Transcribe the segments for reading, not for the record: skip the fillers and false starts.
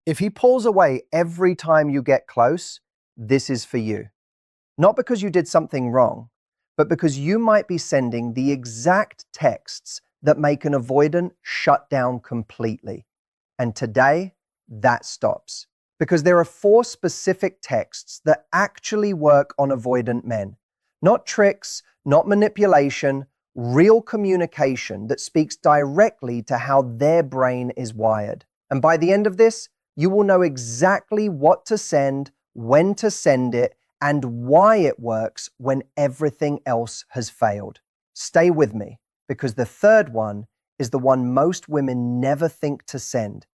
If he pulls away every time you get close, this is for you. Not because you did something wrong, but because you might be sending the exact texts that make an avoidant shut down completely. And today, that stops. Because there are 4 specific texts that actually work on avoidant men. Not tricks, not manipulation, real communication that speaks directly to how their brain is wired. And by the end of this, you will know exactly what to send, when to send it, and why it works when everything else has failed. Stay with me, because the third one is the one most women never think to send,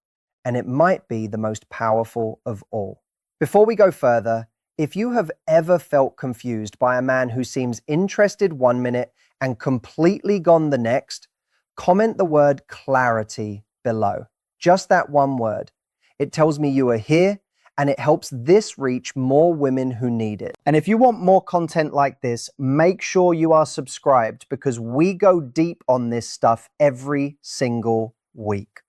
and it might be the most powerful of all. Before we go further, if you have ever felt confused by a man who seems interested 1 minute and completely gone the next, comment the word clarity below. Just that one word. It tells me you are here, and it helps this reach more women who need it. And if you want more content like this, make sure you are subscribed, because we go deep on this stuff every single week.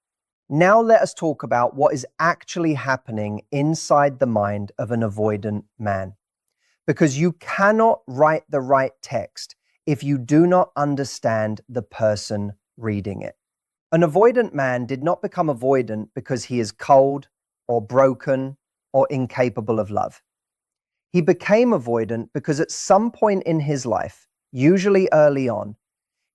Now let us talk about what is actually happening inside the mind of an avoidant man. Because you cannot write the right text if you do not understand the person reading it. An avoidant man did not become avoidant because he is cold or broken or incapable of love. He became avoidant because at some point in his life, usually early on,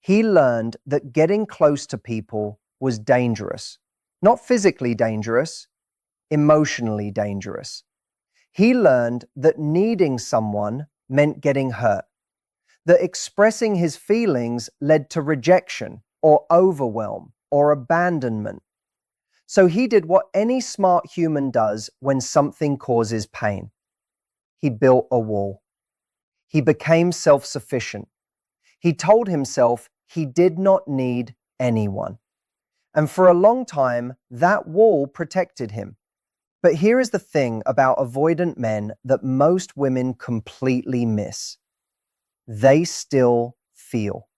he learned that getting close to people was dangerous. Not physically dangerous, emotionally dangerous. He learned that needing someone meant getting hurt, that expressing his feelings led to rejection or overwhelm or abandonment. So he did what any smart human does when something causes pain. He built a wall. He became self-sufficient. He told himself he did not need anyone. And for a long time, that wall protected him. But here is the thing about avoidant men that most women completely miss. They still feel.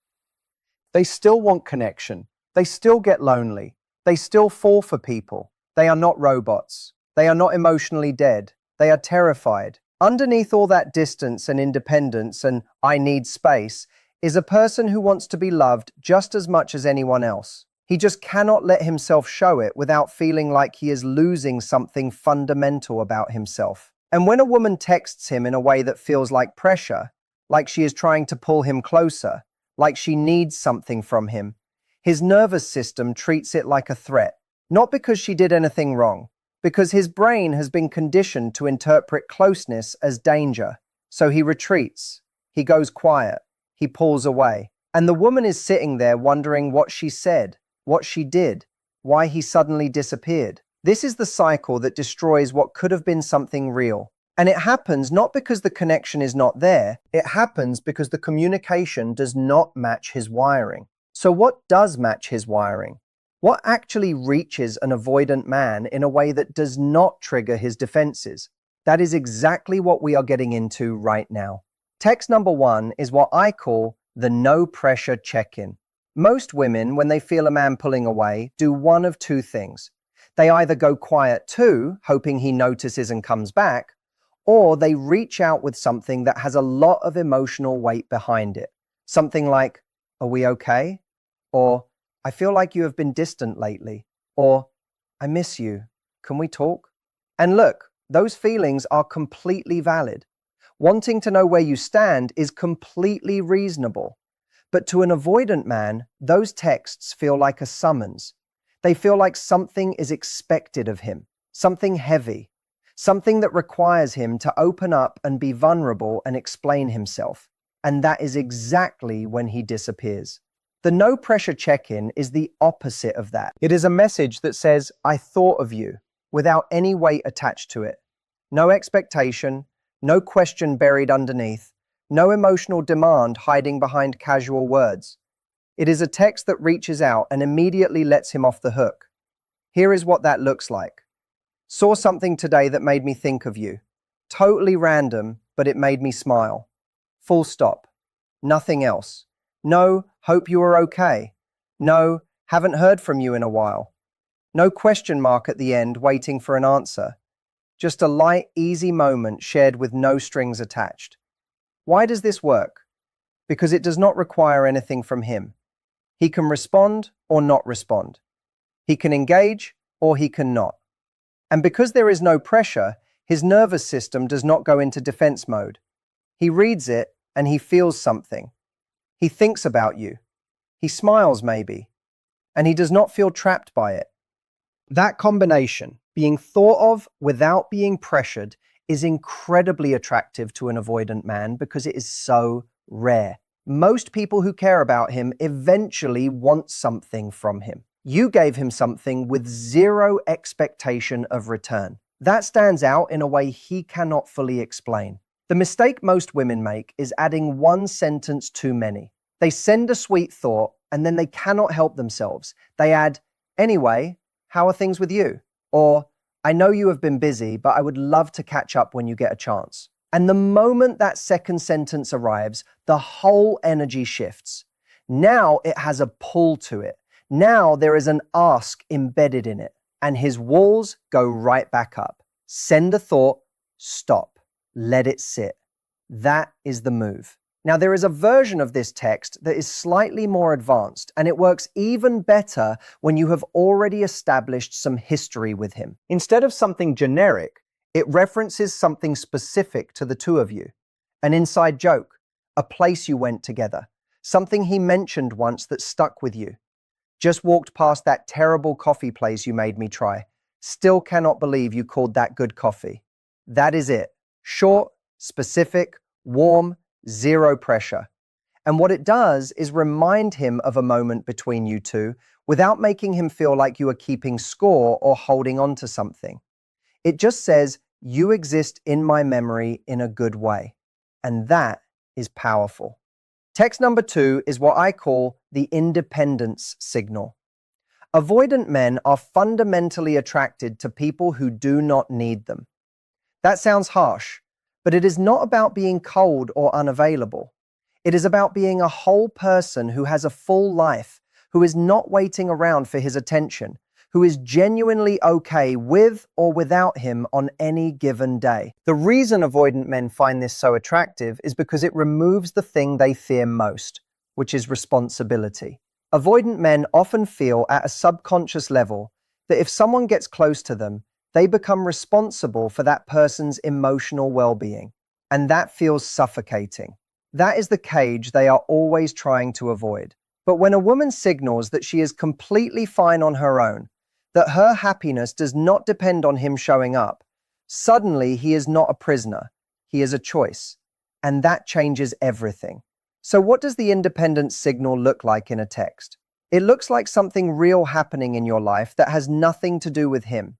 They still want connection. They still get lonely. They still fall for people. They are not robots. They are not emotionally dead. They are terrified. Underneath all that distance and independence and I need space is a person who wants to be loved just as much as anyone else. He just cannot let himself show it without feeling like he is losing something fundamental about himself. And when a woman texts him in a way that feels like pressure, like she is trying to pull him closer, like she needs something from him, his nervous system treats it like a threat. Not because she did anything wrong, because his brain has been conditioned to interpret closeness as danger. So he retreats, he goes quiet, he pulls away. And the woman is sitting there wondering what she said, what she did, why he suddenly disappeared. This is the cycle that destroys what could have been something real. And it happens not because the connection is not there, it happens because the communication does not match his wiring. So what does match his wiring? What actually reaches an avoidant man in a way that does not trigger his defenses? That is exactly what we are getting into right now. Text number 1 is what I call the no pressure check-in. Most women, when they feel a man pulling away, do one of 2 things. They either go quiet too, hoping he notices and comes back, or they reach out with something that has a lot of emotional weight behind it. Something like, "Are we okay?" Or, "I feel like you have been distant lately." Or, "I miss you. Can we talk?" And look, those feelings are completely valid. Wanting to know where you stand is completely reasonable. But to an avoidant man, those texts feel like a summons. They feel like something is expected of him, something heavy, something that requires him to open up and be vulnerable and explain himself. And that is exactly when he disappears. The no pressure check-in is the opposite of that. It is a message that says, "I thought of you," without any weight attached to it. No expectation, no question buried underneath, no emotional demand hiding behind casual words. It is a text that reaches out and immediately lets him off the hook. Here is what that looks like. "Saw something today that made me think of you. Totally random, but it made me smile. Full stop. Nothing else. No, hope you are okay. No, haven't heard from you in a while. No question mark at the end waiting for an answer. Just a light, easy moment shared with no strings attached. Why does this work? Because it does not require anything from him. He can respond or not respond. He can engage or he cannot. And because there is no pressure, his nervous system does not go into defense mode. He reads it and he feels something. He thinks about you. He smiles maybe. And he does not feel trapped by it. That combination, being thought of without being pressured, is incredibly attractive to an avoidant man because it is so rare. Most people who care about him eventually want something from him. You gave him something with zero expectation of return. That stands out in a way he cannot fully explain. The mistake most women make is adding one sentence too many. They send a sweet thought and then they cannot help themselves. They add, "Anyway, how are things with you?" Or, "I know you have been busy, but I would love to catch up when you get a chance." And the moment that second sentence arrives, the whole energy shifts. Now it has a pull to it. Now there is an ask embedded in it, and his walls go right back up. Send a thought, stop, let it sit. That is the move. Now there is a version of this text that is slightly more advanced, and it works even better when you have already established some history with him. Instead of something generic, it references something specific to the two of you. An inside joke, a place you went together, something he mentioned once that stuck with you. Just walked past that terrible coffee place you made me try. Still cannot believe you called that good coffee. That is it. Short, specific, warm, zero pressure. And what it does is remind him of a moment between you two without making him feel like you are keeping score or holding on to something. It just says, "You exist in my memory in a good way." And that is powerful. Text number 2 is what I call the independence signal. Avoidant men are fundamentally attracted to people who do not need them. That sounds harsh, but it is not about being cold or unavailable. It is about being a whole person who has a full life, who is not waiting around for his attention, who is genuinely okay with or without him on any given day. The reason avoidant men find this so attractive is because it removes the thing they fear most, which is responsibility. Avoidant men often feel at a subconscious level that if someone gets close to them, they become responsible for that person's emotional well-being, and that feels suffocating. That is the cage they are always trying to avoid. But when a woman signals that she is completely fine on her own, that her happiness does not depend on him showing up, suddenly he is not a prisoner, he is a choice, and that changes everything. So what does the independence signal look like in a text? It looks like something real happening in your life that has nothing to do with him.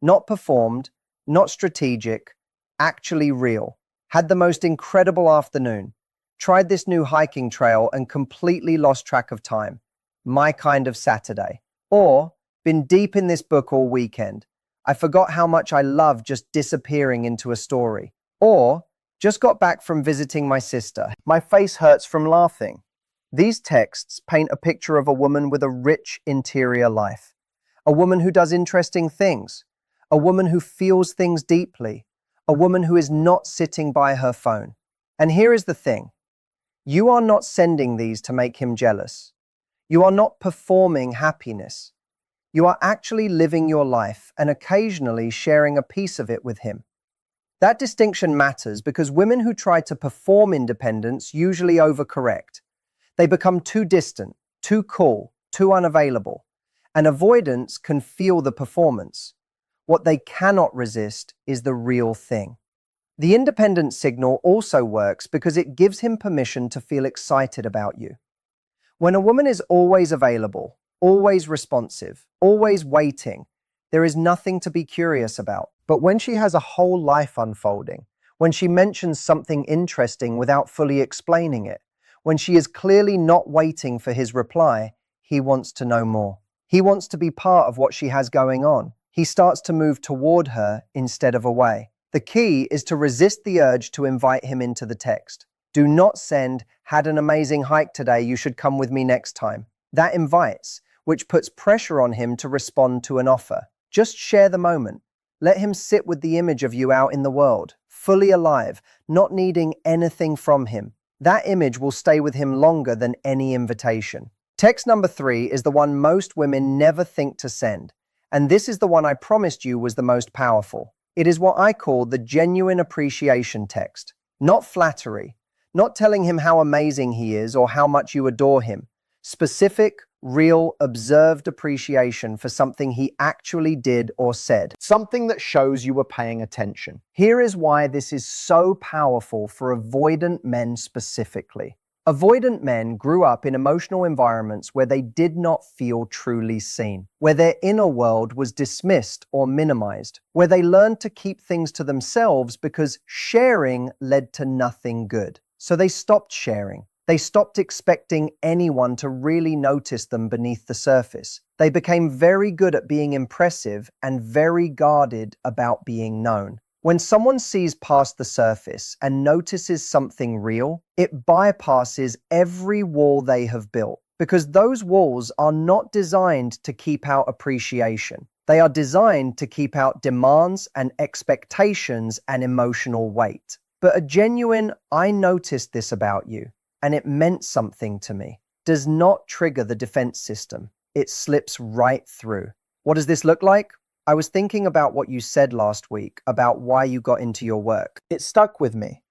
Not performed, not strategic, actually real. Had the most incredible afternoon. Tried this new hiking trail and completely lost track of time. My kind of Saturday. Or, been deep in this book all weekend. I forgot how much I love just disappearing into a story. Or, just got back from visiting my sister. My face hurts from laughing. These texts paint a picture of a woman with a rich interior life. A woman who does interesting things. A woman who feels things deeply. A woman who is not sitting by her phone. And here is the thing. You are not sending these to make him jealous. You are not performing happiness. You are actually living your life and occasionally sharing a piece of it with him. That distinction matters because women who try to perform independence usually overcorrect. They become too distant, too cool, too unavailable. And avoidants can feel the performance. What they cannot resist is the real thing. The independent signal also works because it gives him permission to feel excited about you. When a woman is always available, always responsive, always waiting, there is nothing to be curious about. But when she has a whole life unfolding, when she mentions something interesting without fully explaining it, when she is clearly not waiting for his reply, he wants to know more. He wants to be part of what she has going on. He starts to move toward her instead of away. The key is to resist the urge to invite him into the text. Do not send, "Had an amazing hike today, you should come with me next time." That invites. which puts pressure on him to respond to an offer. Just share the moment. Let him sit with the image of you out in the world, fully alive, not needing anything from him. That image will stay with him longer than any invitation. Text number 3 is the one most women never think to send, and this is the one I promised you was the most powerful. It is what I call the genuine appreciation text. Not flattery, not telling him how amazing he is or how much you adore him. Specific, real, observed appreciation for something he actually did or said. Something that shows you were paying attention. Here is why this is so powerful for avoidant men specifically. Avoidant men grew up in emotional environments where they did not feel truly seen, where their inner world was dismissed or minimized, where they learned to keep things to themselves because sharing led to nothing good. So they stopped sharing. They stopped expecting anyone to really notice them beneath the surface. They became very good at being impressive and very guarded about being known. When someone sees past the surface and notices something real, it bypasses every wall they have built, because those walls are not designed to keep out appreciation. They are designed to keep out demands and expectations and emotional weight. But a genuine, "I noticed this about you, and it meant something to me," does not trigger the defense system. It slips right through. What does this look like? I was thinking about what you said last week about why you got into your work. It stuck with me.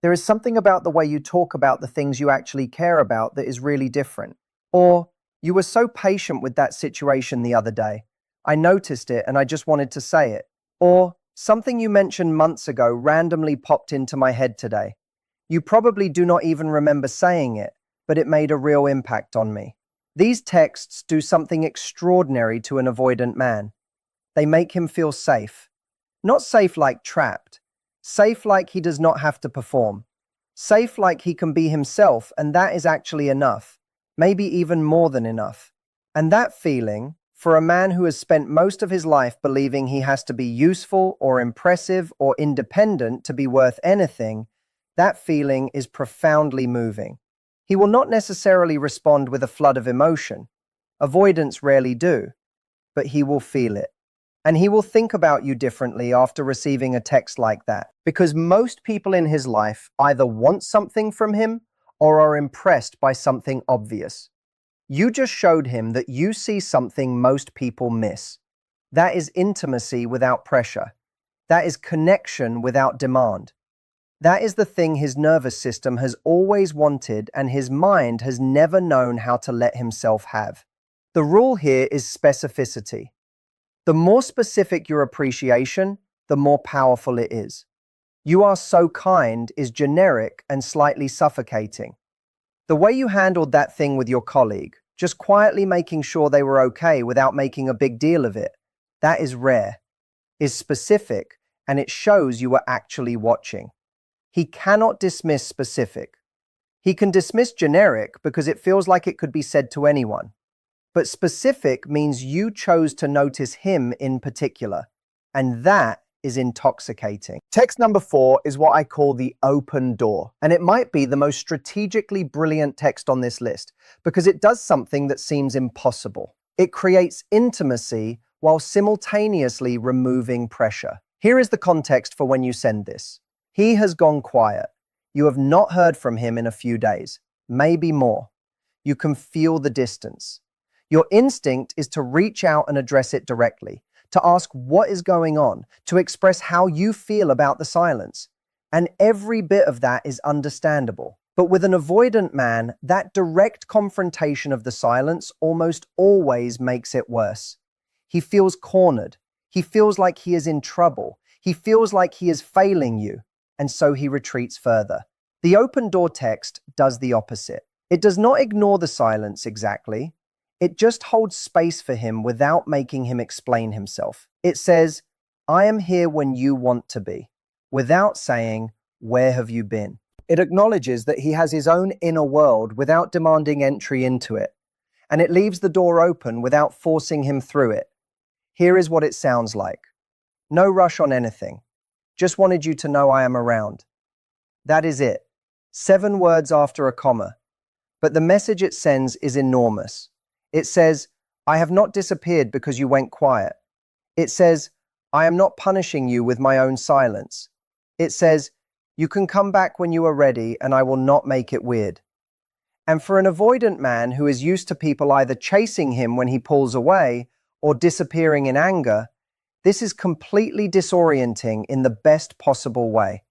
There is something about the way you talk about the things you actually care about that is really different. Or, you were so patient with that situation the other day. I noticed it and I just wanted to say it. Or, something you mentioned months ago randomly popped into my head today. You probably do not even remember saying it, but it made a real impact on me. These texts do something extraordinary to an avoidant man. They make him feel safe. Not safe like trapped. Safe like he does not have to perform. Safe like he can be himself, and that is actually enough. Maybe even more than enough. And that feeling, for a man who has spent most of his life believing he has to be useful or impressive or independent to be worth anything, that feeling is profoundly moving. He will not necessarily respond with a flood of emotion. Avoidants rarely do, but he will feel it. And he will think about you differently after receiving a text like that, because most people in his life either want something from him or are impressed by something obvious. You just showed him that you see something most people miss. That is intimacy without pressure. That is connection without demand. That is the thing his nervous system has always wanted and his mind has never known how to let himself have. The rule here is specificity. The more specific your appreciation, the more powerful it is. "You are so kind" is generic and slightly suffocating. The way you handled that thing with your colleague, just quietly making sure they were okay without making a big deal of it, that is rare, is specific, and it shows you were actually watching. He cannot dismiss specific. He can dismiss generic because it feels like it could be said to anyone. But specific means you chose to notice him in particular, and that is intoxicating. Text number 4 is what I call the open door, and it might be the most strategically brilliant text on this list because it does something that seems impossible. It creates intimacy while simultaneously removing pressure. Here is the context for when you send this. He has gone quiet. You have not heard from him in a few days, maybe more. You can feel the distance. Your instinct is to reach out and address it directly, to ask what is going on, to express how you feel about the silence. And every bit of that is understandable. But with an avoidant man, that direct confrontation of the silence almost always makes it worse. He feels cornered. He feels like he is in trouble. He feels like he is failing you. And so he retreats further. The open door text does the opposite. It does not ignore the silence exactly. It just holds space for him without making him explain himself. It says, "I am here when you want to be," without saying, "Where have you been?" It acknowledges that he has his own inner world without demanding entry into it. And it leaves the door open without forcing him through it. Here is what it sounds like. "No rush on anything. Just wanted you to know I am around." That is it. 7 words after a comma. But the message it sends is enormous. It says, I have not disappeared because you went quiet. It says, I am not punishing you with my own silence. It says, you can come back when you are ready and I will not make it weird. And for an avoidant man who is used to people either chasing him when he pulls away or disappearing in anger, this is completely disorienting in the best possible way.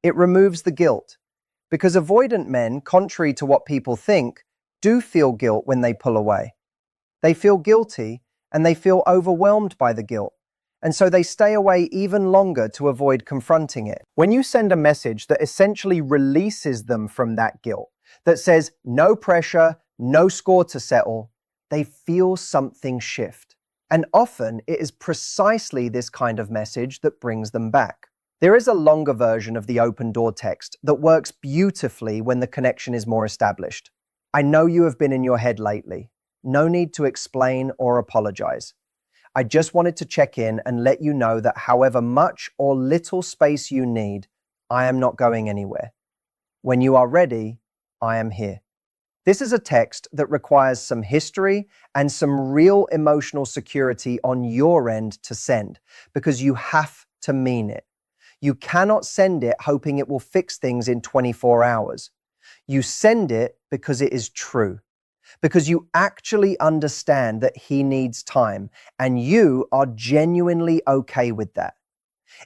It removes the guilt, because avoidant men, contrary to what people think, do feel guilt when they pull away. They feel guilty and they feel overwhelmed by the guilt, and so they stay away even longer to avoid confronting it. When you send a message that essentially releases them from that guilt, that says no pressure, no score to settle, they feel something shift. And often it is precisely this kind of message that brings them back. There is a longer version of the open door text that works beautifully when the connection is more established. I know you have been in your head lately. No need to explain or apologize. I just wanted to check in and let you know that however much or little space you need, I am not going anywhere. When you are ready, I am here. This is a text that requires some history and some real emotional security on your end to send, because you have to mean it. You cannot send it hoping it will fix things in 24 hours. You send it because it is true, because you actually understand that he needs time, and you are genuinely okay with that.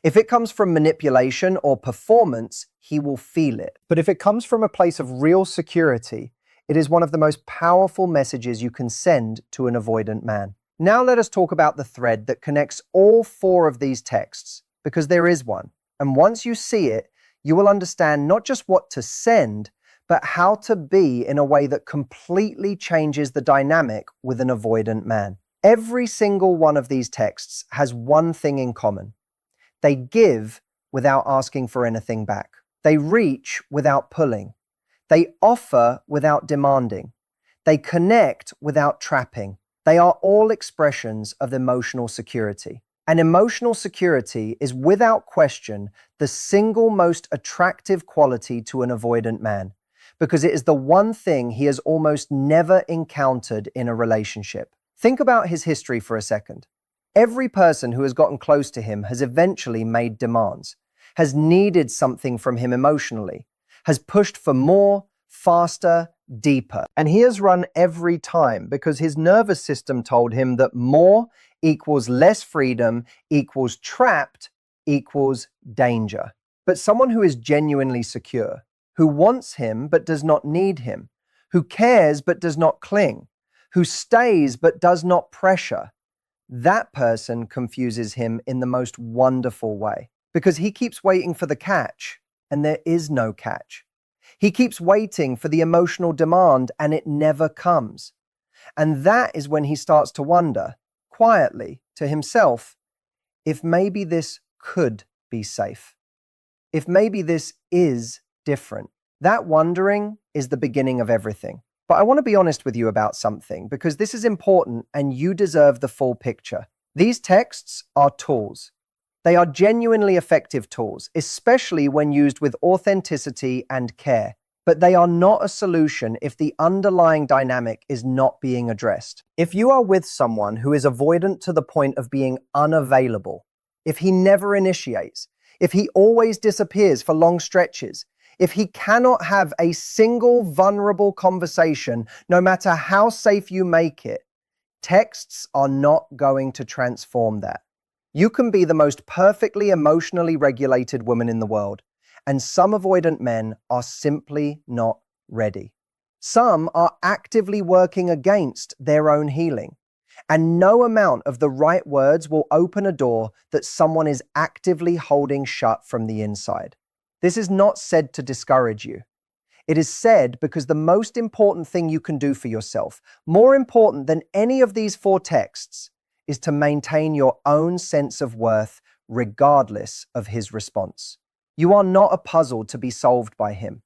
If it comes from manipulation or performance, he will feel it. But if it comes from a place of real security, it is one of the most powerful messages you can send to an avoidant man. Now let us talk about the thread that connects all four of these texts, because there is one. And once you see it, you will understand not just what to send, but how to be in a way that completely changes the dynamic with an avoidant man. Every single one of these texts has one thing in common. They give without asking for anything back. They reach without pulling. They offer without demanding. They connect without trapping. They are all expressions of emotional security. And emotional security is without question the single most attractive quality to an avoidant man, because it is the one thing he has almost never encountered in a relationship. Think about his history for a second. Every person who has gotten close to him has eventually made demands, has needed something from him emotionally, has pushed for more, faster, deeper. And he has run every time because his nervous system told him that more equals less freedom equals trapped equals danger. But someone who is genuinely secure, who wants him but does not need him, who cares but does not cling, who stays but does not pressure, that person confuses him in the most wonderful way, because he keeps waiting for the catch, and there is no catch. He keeps waiting for the emotional demand, and it never comes. And that is when he starts to wonder, quietly, to himself, if maybe this could be safe. If maybe this is different. That wondering is the beginning of everything. But I want to be honest with you about something, because this is important and you deserve the full picture. These texts are tools. They are genuinely effective tools, especially when used with authenticity and care. But they are not a solution if the underlying dynamic is not being addressed. If you are with someone who is avoidant to the point of being unavailable, if he never initiates, if he always disappears for long stretches, if he cannot have a single vulnerable conversation, no matter how safe you make it, texts are not going to transform that. You can be the most perfectly emotionally regulated woman in the world, and some avoidant men are simply not ready. Some are actively working against their own healing, and no amount of the right words will open a door that someone is actively holding shut from the inside. This is not said to discourage you. It is said because the most important thing you can do for yourself, more important than any of these four texts, is to maintain your own sense of worth regardless of his response. You are not a puzzle to be solved by him.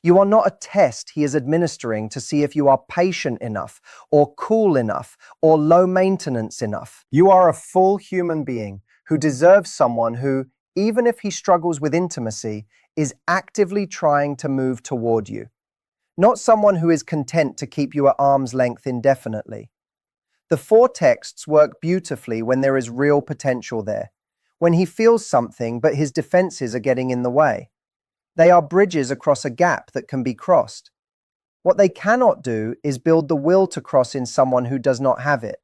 You are not a test he is administering to see if you are patient enough, or cool enough, or low maintenance enough. You are a full human being who deserves someone who, even if he struggles with intimacy, is actively trying to move toward you. Not someone who is content to keep you at arm's length indefinitely. The four texts work beautifully when there is real potential there, when he feels something but his defenses are getting in the way. They are bridges across a gap that can be crossed. What they cannot do is build the will to cross in someone who does not have it.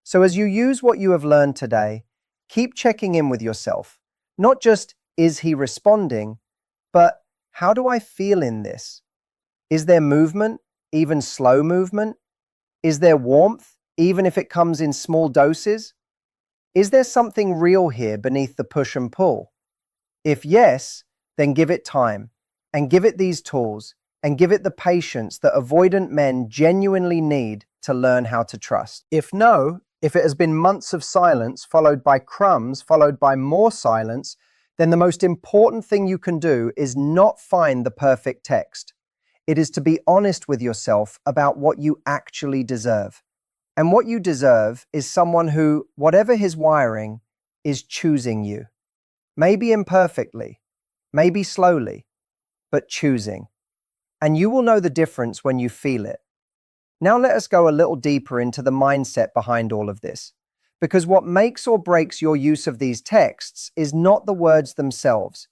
So as you use what you have learned today, keep checking in with yourself. Not just, is he responding, but how do I feel in this? Is there movement, even slow movement? Is there warmth, even if it comes in small doses? Is there something real here beneath the push and pull? If yes, then give it time, and give it these tools, and give it the patience that avoidant men genuinely need to learn how to trust. If no, if it has been months of silence, followed by crumbs, followed by more silence, then the most important thing you can do is not find the perfect text. It is to be honest with yourself about what you actually deserve. And what you deserve is someone who, whatever his wiring, is choosing you. Maybe imperfectly, maybe slowly, but choosing. And you will know the difference when you feel it. Now let us go a little deeper into the mindset behind all of this. Because what makes or breaks your use of these texts is not the words themselves.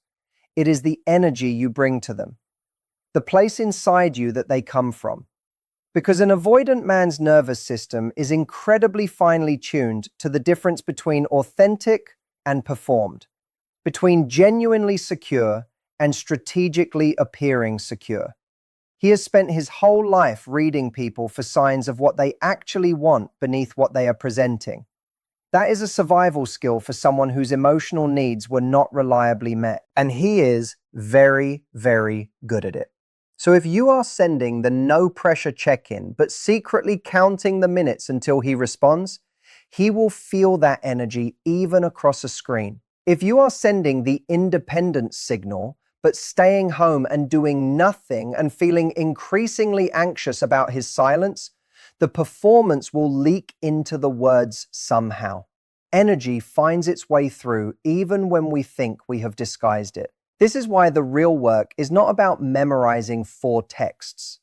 It is the energy you bring to them. The place inside you that they come from. Because an avoidant man's nervous system is incredibly finely tuned to the difference between authentic and performed. Between genuinely secure and strategically appearing secure. He has spent his whole life reading people for signs of what they actually want beneath what they are presenting. That is a survival skill for someone whose emotional needs were not reliably met. And he is very, very good at it. So if you are sending the no pressure check-in, but secretly counting the minutes until he responds, he will feel that energy even across a screen. If you are sending the independence signal, but staying home and doing nothing and feeling increasingly anxious about his silence, the performance will leak into the words somehow. Energy finds its way through even when we think we have disguised it. This is why the real work is not about memorizing four texts.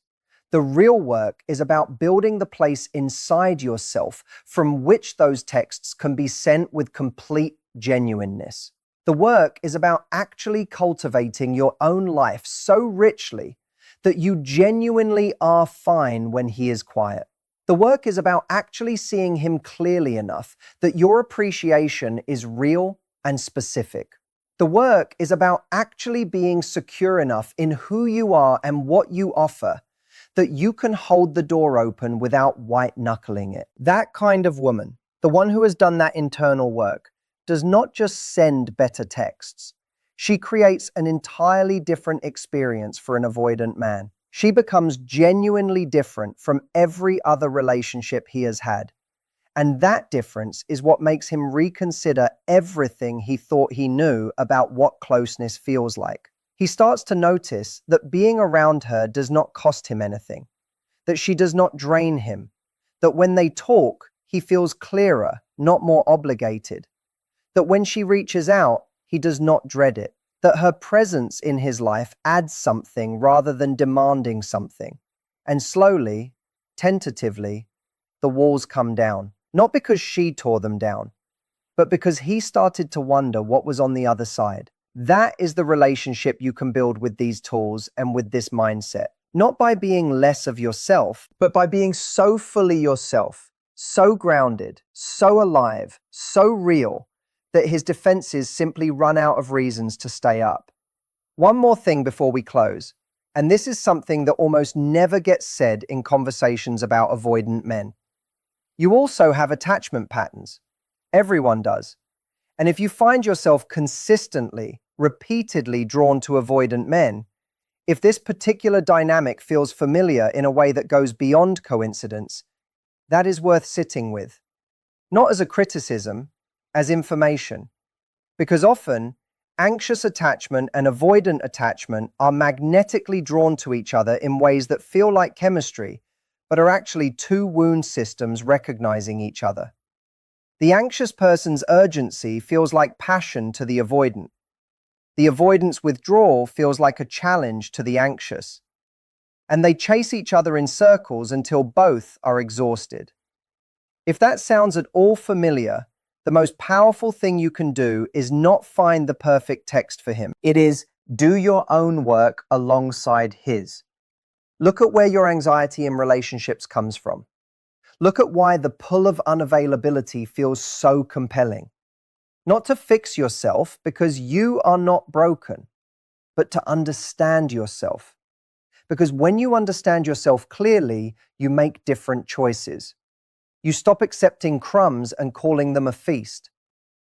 The real work is about building the place inside yourself from which those texts can be sent with complete genuineness. The work is about actually cultivating your own life so richly that you genuinely are fine when he is quiet. The work is about actually seeing him clearly enough that your appreciation is real and specific. The work is about actually being secure enough in who you are and what you offer that you can hold the door open without white-knuckling it. That kind of woman, the one who has done that internal work, does not just send better texts. She creates an entirely different experience for an avoidant man. She becomes genuinely different from every other relationship he has had. And that difference is what makes him reconsider everything he thought he knew about what closeness feels like. He starts to notice that being around her does not cost him anything, that she does not drain him, that when they talk, he feels clearer, not more obligated, that when she reaches out, he does not dread it, that her presence in his life adds something rather than demanding something. And slowly, tentatively, the walls come down. Not because she tore them down, but because he started to wonder what was on the other side. That is the relationship you can build with these tools and with this mindset. Not by being less of yourself, but by being so fully yourself, so grounded, so alive, so real, that his defenses simply run out of reasons to stay up. One more thing before we close, and this is something that almost never gets said in conversations about avoidant men. You also have attachment patterns. Everyone does. And if you find yourself consistently, repeatedly drawn to avoidant men, if this particular dynamic feels familiar in a way that goes beyond coincidence, that is worth sitting with. Not as a criticism, as information. Because often, anxious attachment and avoidant attachment are magnetically drawn to each other in ways that feel like chemistry, but are actually two wound systems recognizing each other. The anxious person's urgency feels like passion to the avoidant. The avoidant's withdrawal feels like a challenge to the anxious. And they chase each other in circles until both are exhausted. If that sounds at all familiar, the most powerful thing you can do is not find the perfect text for him. It is do your own work alongside his. Look at where your anxiety in relationships comes from. Look at why the pull of unavailability feels so compelling. Not to fix yourself because you are not broken, but to understand yourself. Because when you understand yourself clearly, you make different choices. You stop accepting crumbs and calling them a feast.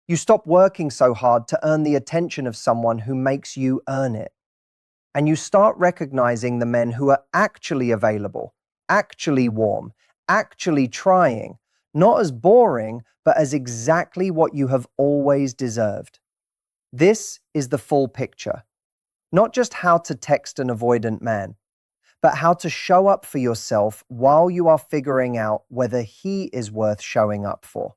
You stop working so hard to earn the attention of someone who makes you earn it. And you start recognizing the men who are actually available, actually warm, actually trying, not as boring, but as exactly what you have always deserved. This is the full picture. Not just how to text an avoidant man, but how to show up for yourself while you are figuring out whether he is worth showing up for.